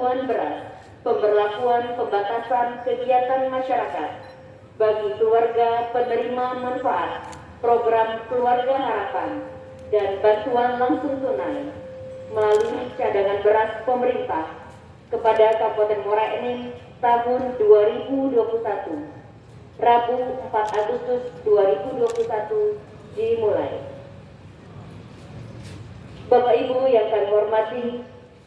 bantuan beras, pemberlakuan pembatasan kegiatan masyarakat bagi keluarga penerima manfaat program Keluarga Harapan dan bantuan langsung tunai melalui cadangan beras pemerintah kepada Kabupaten Muara Enim tahun 2021. Rabu 4 Agustus 2021 dimulai. Bapak Ibu yang kami hormati,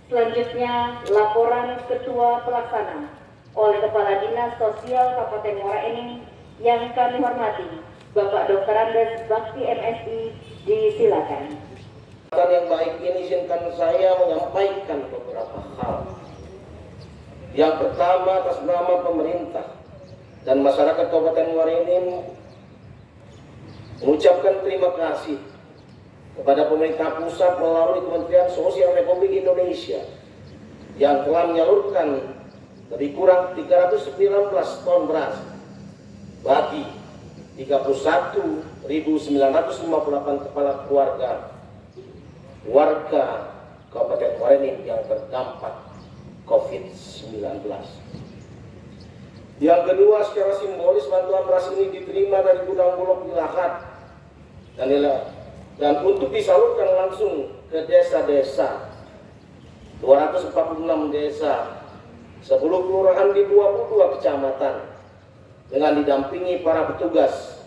selanjutnya laporan Ketua Pelaksana oleh Kepala Dinas Sosial Kabupaten Muara Enim yang kami hormati, Bapak Dr. Andes Bakti MSI, disilakan. Yang baik ini izinkan saya menyampaikan beberapa hal. Yang pertama, atas nama pemerintah dan masyarakat Kabupaten Muara Enim mengucapkan terima kasih kepada pemerintah pusat melalui Kementerian Sosial Republik Indonesia yang telah menyalurkan lebih kurang 319 ton beras bagi 31.958 kepala warga Kabupaten Muara Enim yang terdampak COVID-19. Yang kedua, secara simbolis bantuan beras ini diterima dari gudang Bulog di Lahat dan untuk disalurkan langsung ke desa-desa, 246 desa, 10 kelurahan di 22 kecamatan dengan didampingi para petugas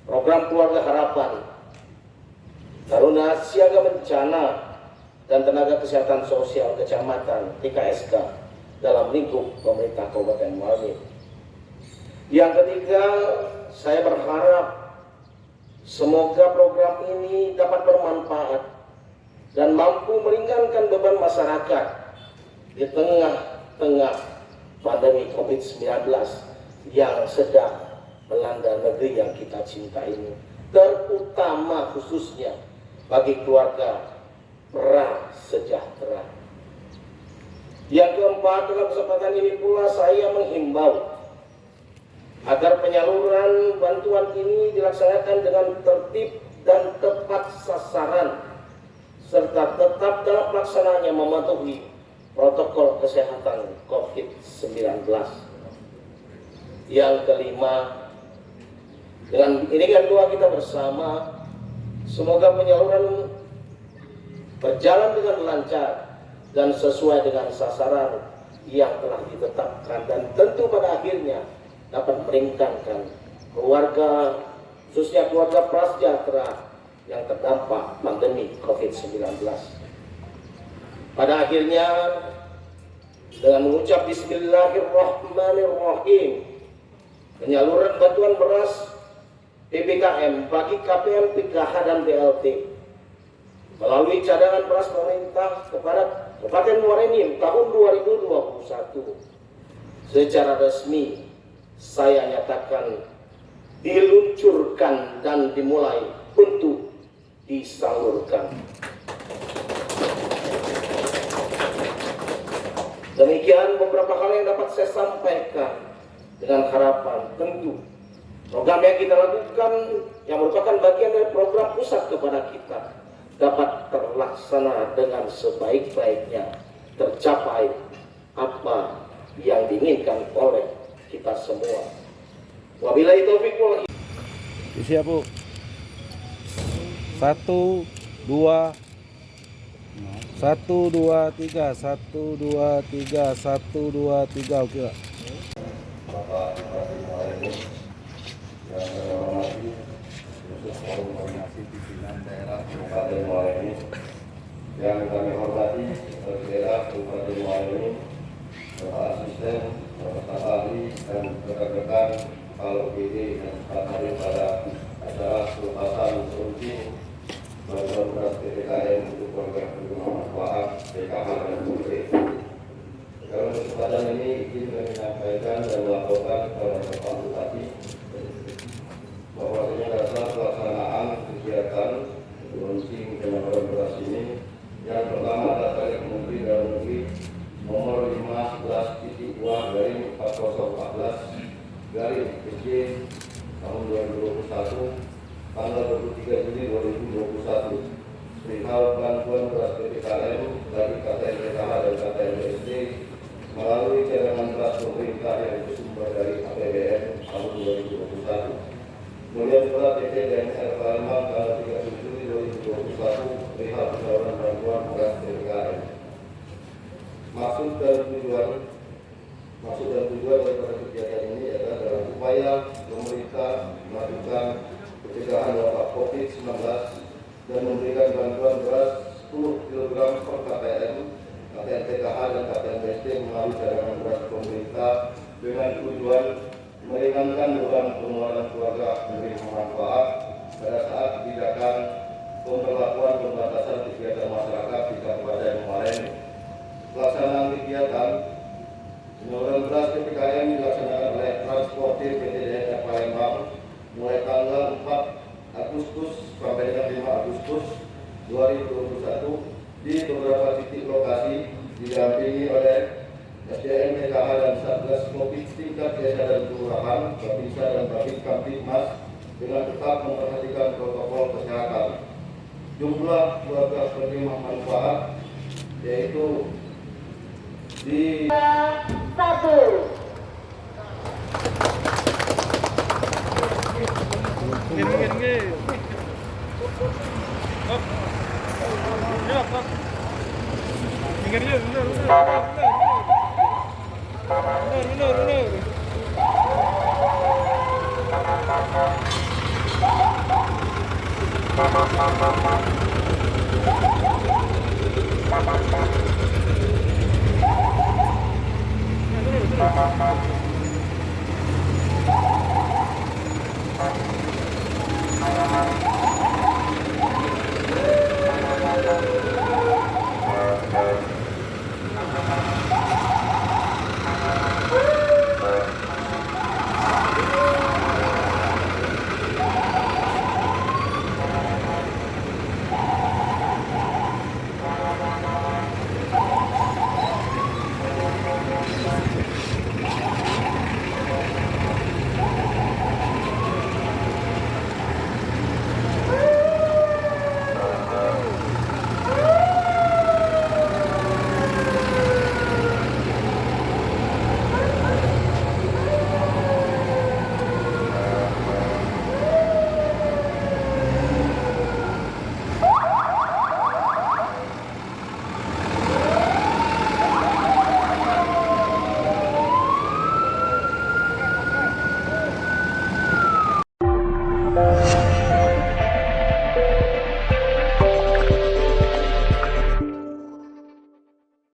program Keluarga Harapan, Taruna Siaga Bencana, dan Tenaga Kesehatan Sosial Kecamatan TKSK dalam lingkup pemerintah Kabupaten Muara Enim. Yang ketiga, saya berharap semoga program ini dapat bermanfaat dan mampu meringankan beban masyarakat di tengah-tengah pandemi COVID-19 yang sedang melanda negeri yang kita cintai ini, terutama khususnya bagi keluarga prasejahtera. Yang keempat, dalam kesempatan ini pula saya menghimbau agar penyaluran bantuan ini dilaksanakan dengan tertib dan tepat sasaran, serta tetap dalam pelaksanaannya mematuhi protokol kesehatan COVID-19. Yang kelima, dengan ini kan doa kita bersama, semoga penyaluran berjalan dengan lancar dan sesuai dengan sasaran yang telah ditetapkan, dan tentu pada akhirnya dapat meringankan keluarga, khususnya keluarga prasejahtera yang terdampak pandemi COVID-19. Pada akhirnya, dengan mengucap Bismillahirrahmanirrahim, penyaluran bantuan beras PPKM bagi KPM, PKH, dan BLT melalui cadangan beras pemerintah kepada Kabupaten Muara Enim tahun 2021 secara resmi saya nyatakan diluncurkan dan dimulai untuk disalurkan. Demikian beberapa hal yang dapat saya sampaikan, dengan harapan tentu program yang kita lakukan yang merupakan bagian dari program pusat kepada kita dapat terlaksana dengan sebaik-baiknya, tercapai apa yang diinginkan oleh kita semua. Wabillahi taufiq wal hidayah. Siap, Bu. 1 2 1 2 3 1 2 3 1 2 3 oke, Pak. Bapak Bupati Muara Enim yang saya hormati, khusus Forum Koordinasi Pimpinan Daerah Kabupaten Muara Enim yang kami hormati, Kepala Daerah Kabupaten Muara Enim, Bapak Asisten, Bapak Staf Ahli, dan rekan-rekan Kepala OPD dan staf ahli pada acara pelepasan launching bantuan beras PPKM untuk keluarga penerima manfaat PKH dan BLT. Dalam kesempatan ini izin kami menyampaikan dan melaporkan kepada Bapak Bupati bahwasanya dasar pelaksanaan kegiatan launching penyaluran beras ini yang pertama data yang Menteri Dalam Negeri nomor 15/4014/PJ tahun 2021 tanggal 23 Juni 2021 perihal bantuan beras PPKM bagi KTN PKH dan KTN BSD melalui cadangan beras pemerintah yang bersumber dari APBN tahun 2021. Kemudian surat PT DNR Palembang tanggal 30 Juli 2021 perihal penyaluran bantuan beras PPKM. Maksud dan tujuan daripada kegiatan ini adalah dalam upaya pemerintah melakukan pencegahan wabah COVID-19 dan memberikan bantuan beras 10 kg per KTN, KTN PKH dan KTN BSD melalui cadangan beras pemerintah dengan tujuan meringankan beban pengeluaran keluarga penerima manfaat pada saat kebijakan pemberlakuan pembatasan kegiatan masyarakat di Kabupaten Muareni. Pelaksanaan kegiatan penyaluran beras PPKM dilaksanakan oleh Transportir PT DNR Palembang mulai tanggal 4 Agustus sampai dengan 5 Agustus 2021 di beberapa titik lokasi didampingi oleh SDM PKH dan Satgas Covid tingkat desa dan kelurahan, Babinsa dan Babin Kamtibmas dengan tetap memperhatikan protokol kesehatan. Jumlah keluarga penerima manfaat yaitu di 1.